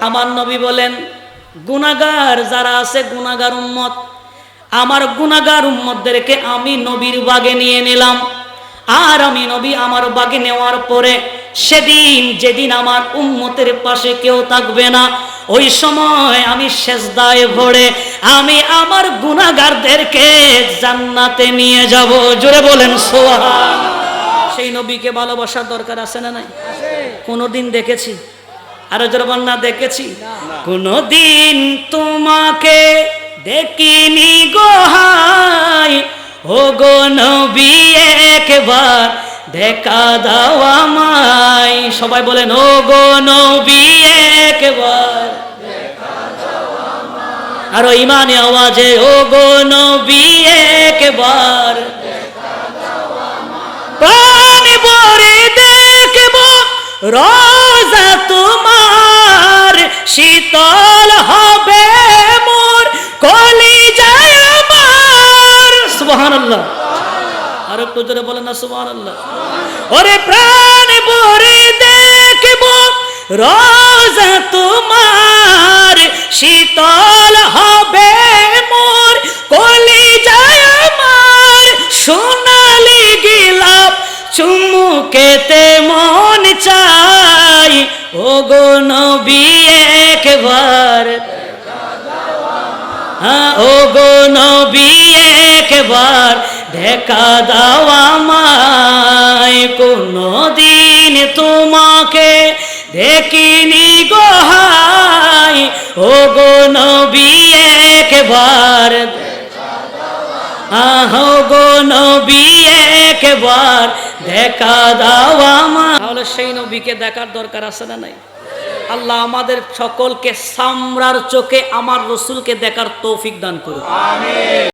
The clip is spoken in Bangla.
আমার নবী বলেন, গুনাহগার যারা আছে, গুনাহগার উম্মত, আমার গুনাহগার উম্মতদেরকে আমি নবীর বাগে নিয়ে নিলাম। আর আমি নবী আমার বাগে নেওয়ার পরে সেদিন যেদিন আমার উম্মতের পাশে কেউ থাকবে না, ওই সময় আমি সেজদায় পড়ে আমি আমার গুনাহগারদেরকে জান্নাতে নিয়ে যাব। জোরে বলেন সুবহান। সেই নবীকে ভালোবাসার দরকার আছে না নাই? কোনদিন দেখেছি? আরো জোরে বল না, দেখেছি? কোনদিন তোমাকে দেখিনি গো হায়, ও গো নবী একবার দেখা দাও আমায়। সবাই বলেন, ও গো নবী একবার দেখা দাও আমায়। আর ইমানি আওয়াজে, ও গো নবী একবার দেখা দাও আমায়। প্রাণ ভরে দেখব রোজা তোমার, শীতল হবে মোর কলিজায় আমার। সুবহানাল্লাহ। আর একটু জোরে বলেন না সুবহানাল্লাহ। ওরে প্রাণ ভরে দেখব রোজা তোমার, শীতল হবে মোর কলিজায় আমার। সোনালি গোলাপ চুমুকেতে মন চাই, ও গো নবী একবার দেখা দাও আমায়। ও গো নবী একবার দেখা দাও আমায়। কোনদিন তোমাকে দেখিনি গো হায়, ও গো নবী একবার দেখা দাও আমায়। ও গো নবী একবার দেখা দাও আমায়। তাহলে সেই নবীকে দেখার দরকার আছে না নাই? আল্লাহ আমাদের সকলকে সামরার চোখে আমার রসুলকে দেখার তৌফিক দান করুন। আমিন।